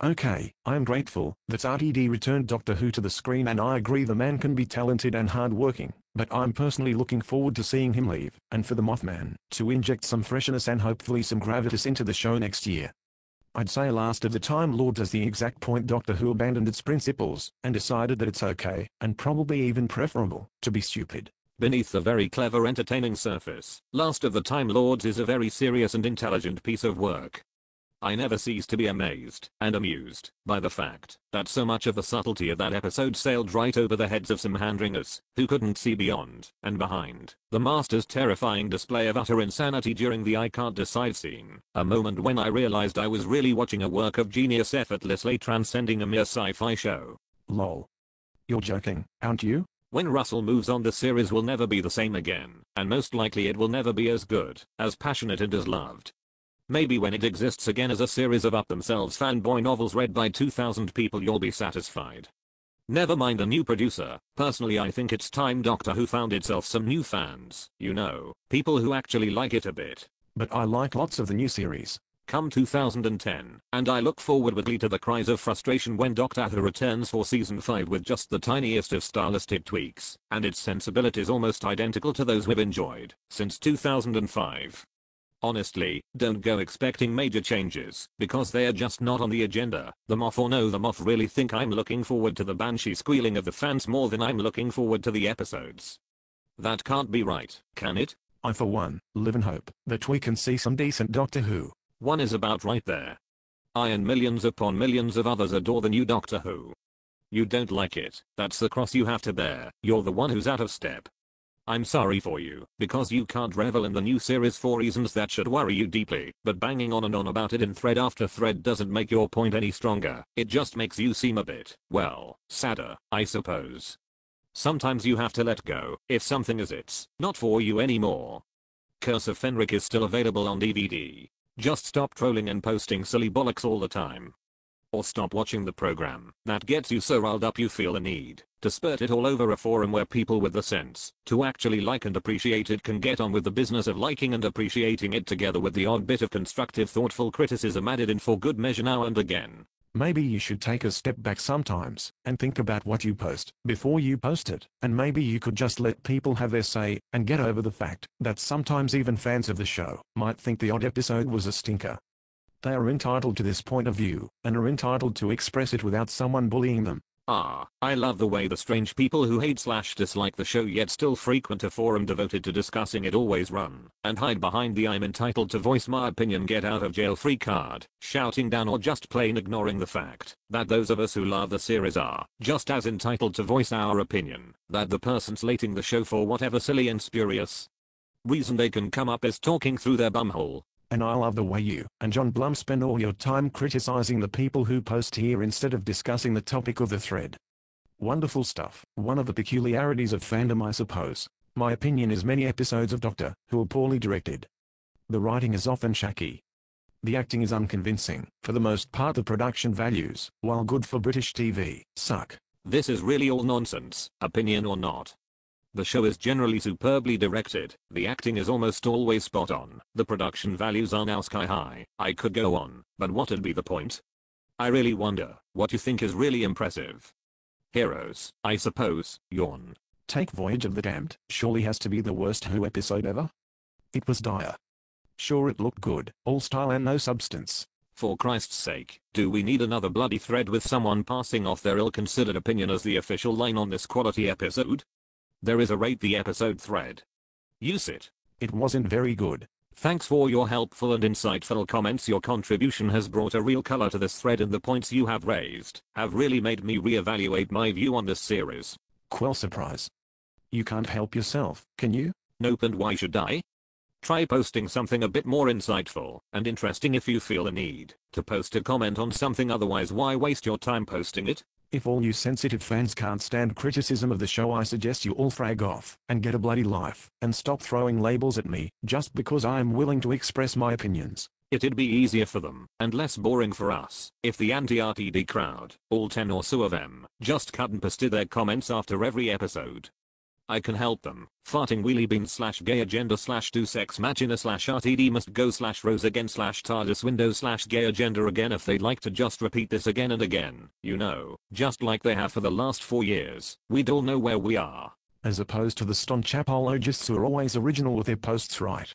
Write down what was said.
Okay, I am grateful that RTD returned Doctor Who to the screen, and I agree the man can be talented and hard-working, but I'm personally looking forward to seeing him leave, and for the Mothman to inject some freshness and hopefully some gravitas into the show next year. I'd say Last of the Time Lords is the exact point Doctor Who abandoned its principles, and decided that it's okay, and probably even preferable, to be stupid. Beneath the very clever entertaining surface, Last of the Time Lords is a very serious and intelligent piece of work. I never cease to be amazed and amused by the fact that so much of the subtlety of that episode sailed right over the heads of some handringers who couldn't see beyond and behind the Master's terrifying display of utter insanity during the I Can't Decide scene, a moment when I realized I was really watching a work of genius effortlessly transcending a mere sci-fi show. Lol. You're joking, aren't you? When Russell moves on, the series will never be the same again, and most likely it will never be as good, as passionate and as loved. Maybe when it exists again as a series of up-themselves fanboy novels read by 2,000 people, you'll be satisfied. Never mind a new producer. Personally, I think it's time Doctor Who found itself some new fans, you know, people who actually like it a bit. But I like lots of the new series. Come 2010, and I look forward with glee to the cries of frustration when Doctor Who returns for season 5 with just the tiniest of stylistic tweaks, and its sensibilities almost identical to those we've enjoyed since 2005. Honestly, don't go expecting major changes, because they are just not on the agenda. The Moth or no the Moth really think I'm looking forward to the banshee squealing of the fans more than I'm looking forward to the episodes. That can't be right, can it? I for one, live in hope that we can see some decent Doctor Who. One is about right there. I and millions upon millions of others adore the new Doctor Who. You don't like it, that's the cross you have to bear. You're the one who's out of step. I'm sorry for you, because you can't revel in the new series for reasons that should worry you deeply, but banging on and on about it in thread after thread doesn't make your point any stronger. It just makes you seem a bit, well, sadder, I suppose. Sometimes you have to let go if something is it's not for you anymore. Curse of Fenric is still available on DVD. Just stop trolling and posting silly bollocks all the time. Or stop watching the program that gets you so riled up you feel the need to spurt it all over a forum where people with the sense to actually like and appreciate it can get on with the business of liking and appreciating it, together with the odd bit of constructive thoughtful criticism added in for good measure now and again. Maybe you should take a step back sometimes and think about what you post before you post it, and maybe you could just let people have their say and get over the fact that sometimes even fans of the show might think the odd episode was a stinker. They are entitled to this point of view, and are entitled to express it without someone bullying them. I love the way the strange people who hate/dislike the show yet still frequent a forum devoted to discussing it always run and hide behind the I'm entitled to voice my opinion get out of jail free card, shouting down or just plain ignoring the fact that those of us who love the series are just as entitled to voice our opinion that the person slating the show for whatever silly and spurious reason they can come up is talking through their bumhole. And I love the way you and John Blum spend all your time criticizing the people who post here instead of discussing the topic of the thread. Wonderful stuff. One of the peculiarities of fandom, I suppose. My opinion is many episodes of Doctor Who are poorly directed. The writing is often shaky. The acting is unconvincing. For the most part, the production values, while good for British TV, suck. This is really all nonsense, opinion or not. The show is generally superbly directed, the acting is almost always spot on, the production values are now sky high. I could go on, but what'd be the point? I really wonder what you think is really impressive. Heroes, I suppose, yawn. Take Voyage of the Damned, surely has to be the worst Who episode ever? It was dire. Sure, it looked good, all style and no substance. For Christ's sake, do we need another bloody thread with someone passing off their ill-considered opinion as the official line on this quality episode? There is a rate the episode thread. Use it. It wasn't very good. Thanks for your helpful and insightful comments. Your contribution has brought a real color to this thread, and the points you have raised have really made me reevaluate my view on this series. Quell surprise. You can't help yourself, can you? Nope, and why should I? Try posting something a bit more insightful and interesting if you feel the need to post a comment on something, otherwise why waste your time posting it? If all you sensitive fans can't stand criticism of the show, I suggest you all frag off and get a bloody life and stop throwing labels at me just because I am willing to express my opinions. It'd be easier for them and less boring for us if the anti-RTD crowd, all 10 or so of them, just cut and pasted their comments after every episode. I can help them. Farting wheelie bean slash gay agenda slash do sex machina slash RTD must go slash rose again slash TARDIS window slash gay agenda again if they'd like to just repeat this again and again. You know, just like they have for the last 4 years. We'd all know where we are. As opposed to the staunch apologists who are always original with their posts, right?